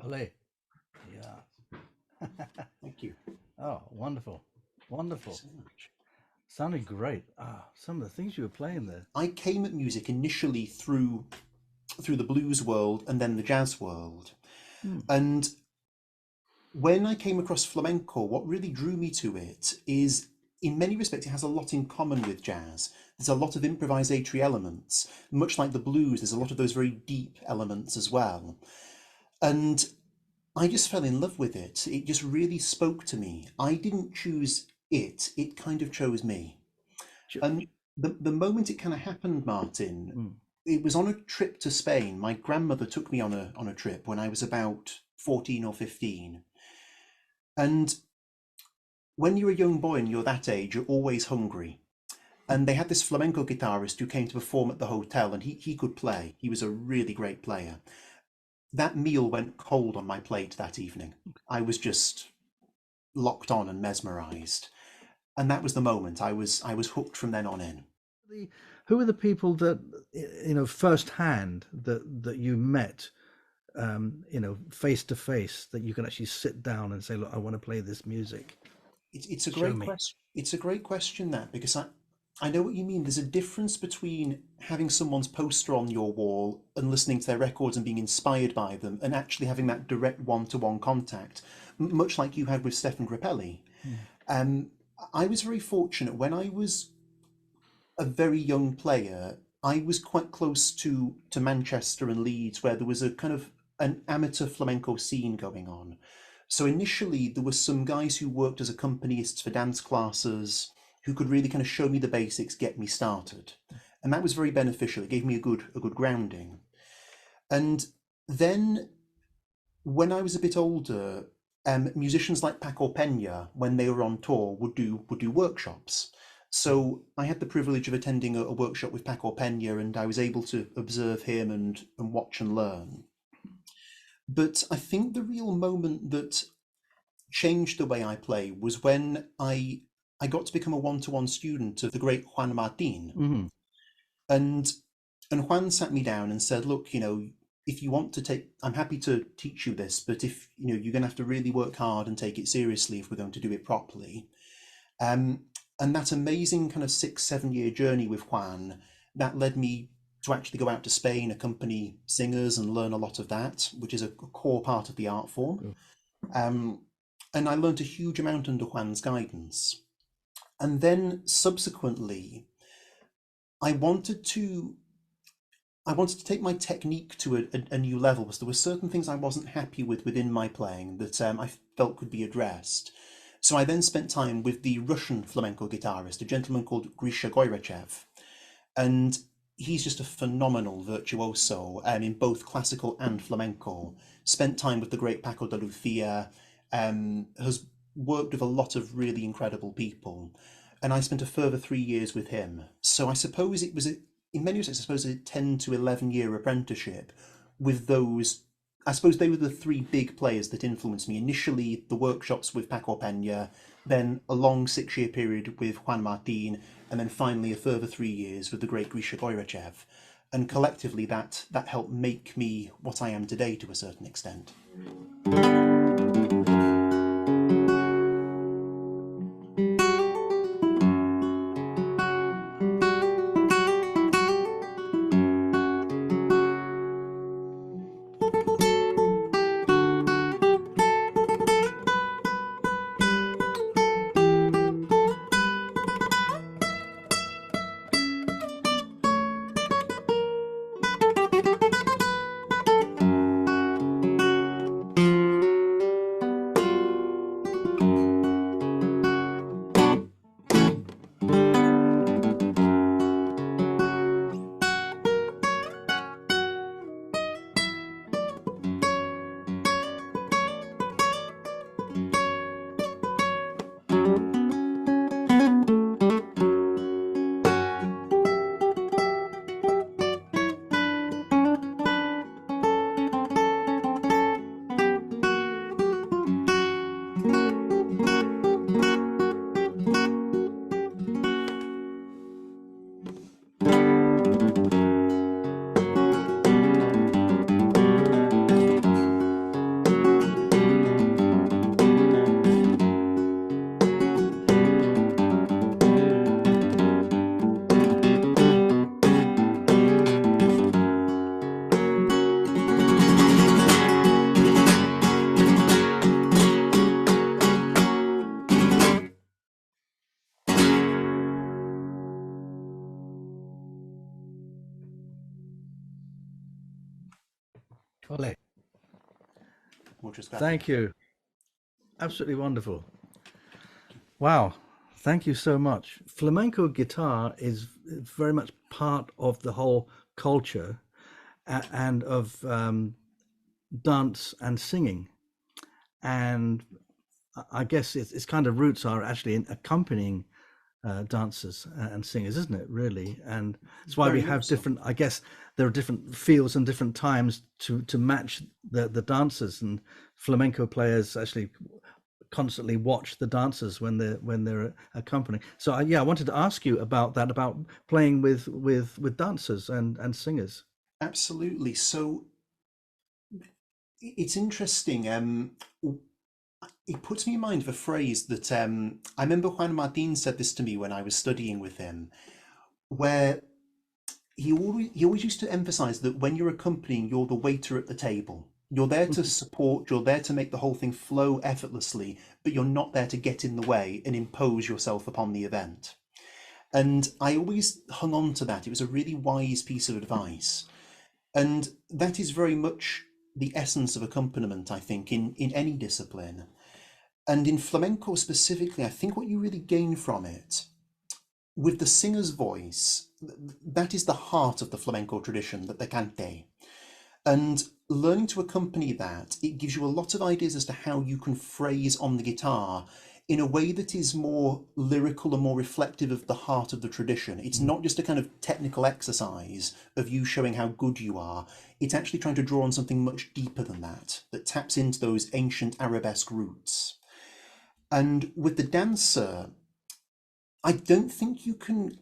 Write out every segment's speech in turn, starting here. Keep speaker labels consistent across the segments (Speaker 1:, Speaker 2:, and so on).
Speaker 1: Ole. Yeah.
Speaker 2: Thank you.
Speaker 1: Oh, wonderful. Wonderful.
Speaker 2: Thank you so much.
Speaker 1: Sounded great. Ah, some of the things you were playing there.
Speaker 2: I came at music initially through the blues world and then the jazz world.
Speaker 1: Hmm.
Speaker 2: And when I came across flamenco, what really drew me to it is, in many respects, it has a lot in common with jazz. There's a lot of improvisatory elements. Much like the blues, there's a lot of those very deep elements as well. And I just fell in love with it. It just really spoke to me. I didn't choose it, it kind of chose me. And the moment it kind of happened, Martin,
Speaker 1: Mm.
Speaker 2: it was on a trip to Spain. My grandmother took me on a trip when I was about 14 or 15. And when you're a young boy and you're that age, you're always hungry. And they had this flamenco guitarist who came to perform at the hotel, and he could play. He was a really great player. That meal went cold on my plate that evening. I was just locked on and mesmerized. And that was the moment. I was hooked from then on in.
Speaker 1: Who are the people that firsthand that you met, face to face, that you can actually sit down and say, "Look, I want to play this music.
Speaker 2: It's a
Speaker 1: Show
Speaker 2: great
Speaker 1: me."
Speaker 2: question. It's a great question, that, because I know what you mean. There's a difference between having someone's poster on your wall and listening to their records and being inspired by them, and actually having that direct one-to-one contact, much like you had with Stefan Grappelli.
Speaker 1: Mm.
Speaker 2: Um, I was very fortunate when I was a very young player. I was quite close to Manchester and Leeds, where there was a kind of an amateur flamenco scene going on. So initially, there were some guys who worked as accompanists for dance classes who could really kind of show me the basics, get me started, and that was very beneficial. It gave me a good grounding. And then when I was a bit older, musicians like Paco Pena, when they were on tour, would do workshops. So I had the privilege of attending a workshop with Paco Pena, and I was able to observe him and watch and learn. But I think the real moment that changed the way I play was when I got to become a one-to-one student of the great Juan Martin.
Speaker 1: Mm-hmm.
Speaker 2: And and Juan sat me down and said, "Look, if you want to take, I'm happy to teach you this, but if you're going to have to really work hard and take it seriously if we're going to do it properly." Um, and that amazing kind of 6, 7 year journey with Juan, that led me to actually go out to Spain, accompany singers, and learn a lot of that, which is a core part of the art form.
Speaker 1: Cool.
Speaker 2: Um, and I learned a huge amount under Juan's guidance. And then subsequently, I wanted to I wanted to take my technique to a new level, because there were certain things I wasn't happy with within my playing that I felt could be addressed. So I then spent time with the Russian flamenco guitarist, a gentleman called Grisha Goyrachev, and he's just a phenomenal virtuoso in both classical and flamenco. Spent time with the great Paco de Lucia, has worked with a lot of really incredible people, and I spent a further 3 years with him. So I suppose it was, in many respects, I suppose a 10 to 11 year apprenticeship with those. I suppose they were the three big players that influenced me. Initially, the workshops with Paco Pena, then a long 6 year period with Juan Martin, and then finally a further 3 years with the great Grisha Goyrachev. And collectively, that helped make me what I am today to a certain extent. Muchas
Speaker 1: Thank
Speaker 2: gracias.
Speaker 1: you. Absolutely wonderful. Wow. Thank you so much. Flamenco guitar is very much part of the whole culture and of dance and singing. And I guess its kind of roots are actually in accompanying dancers and singers, isn't it? Really, and it's why we
Speaker 2: Very much
Speaker 1: have
Speaker 2: so.
Speaker 1: different. I guess there are different fields and different times to match the dancers, and flamenco players actually constantly watch the dancers when they're accompanying. So yeah, I wanted to ask you about that, about playing with dancers and singers.
Speaker 2: Absolutely. So it's interesting. It puts me in mind of a phrase that I remember Juan Martin said this to me when I was studying with him, where he always used to emphasize that when you're accompanying, you're the waiter at the table. You're there to support, you're there to make the whole thing flow effortlessly, but you're not there to get in the way and impose yourself upon the event. And I always hung on to that. It was a really wise piece of advice. And that is very much the essence of accompaniment, I think, in any discipline. And in flamenco specifically, I think what you really gain from it, with the singer's voice, that is the heart of the flamenco tradition, the cante. And learning to accompany that, it gives you a lot of ideas as to how you can phrase on the guitar in a way that is more lyrical and more reflective of the heart of the tradition. It's
Speaker 1: Mm.
Speaker 2: not just a kind of technical exercise of you showing how good you are. It's actually trying to draw on something much deeper than that, that taps into those ancient arabesque roots. And with the dancer, I don't think you can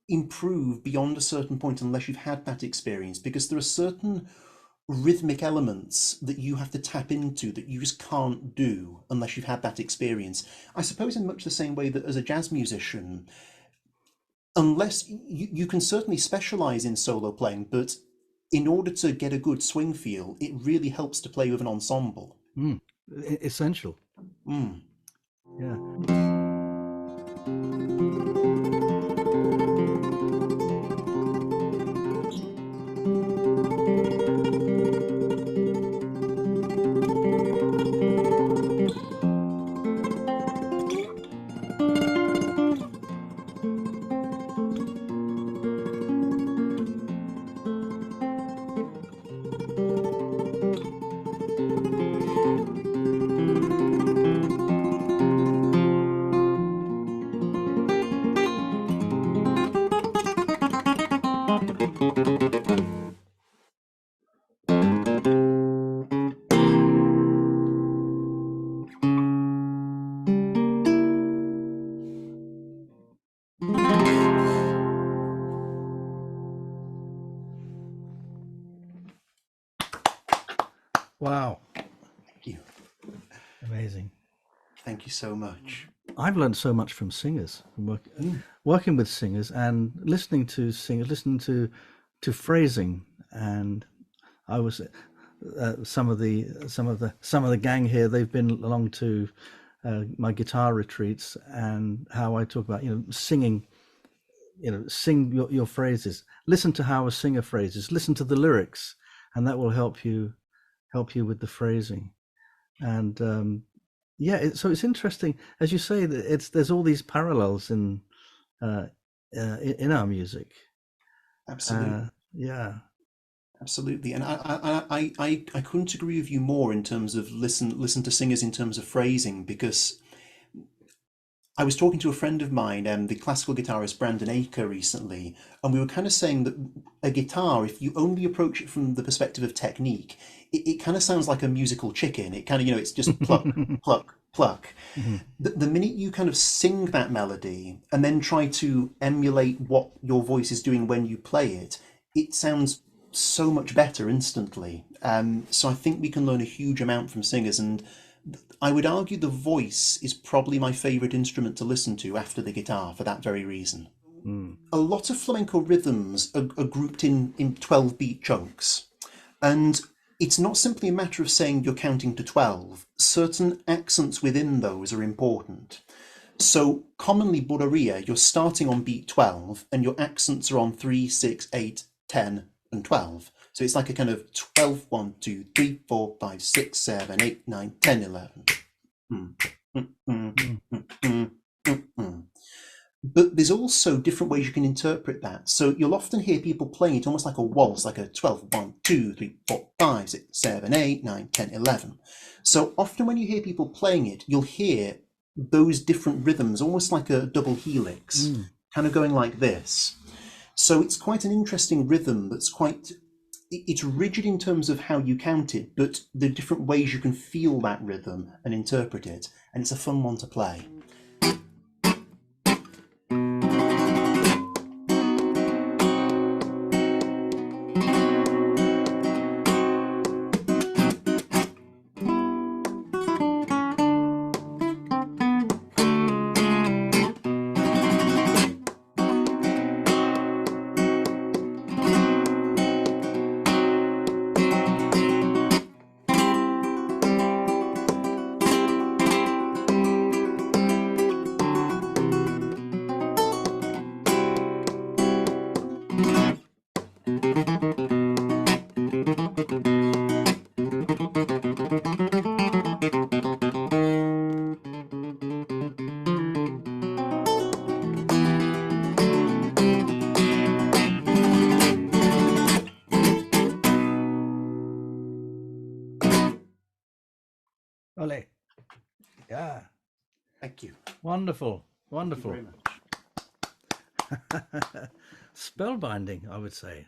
Speaker 2: improve beyond a certain point unless you've had that experience, because there are certain rhythmic elements that you have to tap into that you just can't do unless you've had that experience. I suppose in much the same way that as a jazz musician, unless you can certainly specialize in solo playing, but in order to get a good swing feel, it really helps to play with an ensemble.
Speaker 1: Mm. Essential.
Speaker 2: Mm.
Speaker 1: Yeah. Wow.
Speaker 2: Thank you.
Speaker 1: Amazing.
Speaker 2: Thank you so much.
Speaker 1: I've learned so much from singers, from
Speaker 2: Mm.
Speaker 1: working with singers and listening to singers, listening to phrasing. And I was some of the gang here. They've been along to my guitar retreats, and how I talk about singing. Sing your phrases. Listen to how a singer phrases. Listen to the lyrics, and that will help you with the phrasing. And yeah, so it's interesting, as you say, that there's all these parallels uh, in our music.
Speaker 2: Absolutely.
Speaker 1: Yeah.
Speaker 2: Absolutely, and I couldn't agree with you more in terms of listen to singers in terms of phrasing, because I was talking to a friend of mine, the classical guitarist Brandon Aker, recently, and we were kind of saying that a guitar, if you only approach it from the perspective of technique, it kind of sounds like a musical chicken. It kind of, it's just pluck, pluck, pluck.
Speaker 1: Mhm.
Speaker 2: The minute you kind of sing that melody and then try to emulate what your voice is doing when you play it, it sounds so much better instantly. So I think we can learn a huge amount from singers, and I would argue the voice is probably my favourite instrument to listen to after the guitar for that very reason.
Speaker 1: Mm.
Speaker 2: A lot of flamenco rhythms are grouped in 12 beat chunks, and it's not simply a matter of saying you're counting to 12. Certain accents within those are important. So commonly Boraria, you're starting on beat 12 and your accents are on 3, 6, 8, 10 and 12. So it's like a kind of 12, 1, 2, 3, 4, 5, 6, 7, 8, 9, 10, 11. Mm, mm, mm,
Speaker 1: Mm.
Speaker 2: mm, mm, mm, mm. But there's also different ways you can interpret that. So you'll often hear people playing it almost like a waltz, like a 12, 1, 2, 3, 4, 5, 6, 7, 8, 9, 10, 11. So often when you hear people playing it, you'll hear those different rhythms, almost like a double helix, kind of going like this. So it's quite an interesting rhythm that's it's rigid in terms of how you count it, but there are different ways you can feel that rhythm and interpret it. And it's a fun one to play.
Speaker 1: Ole. Yeah.
Speaker 2: Thank you.
Speaker 1: Wonderful.
Speaker 2: Thank you
Speaker 1: Wonderful.
Speaker 2: very much.
Speaker 1: Spellbinding, I would say.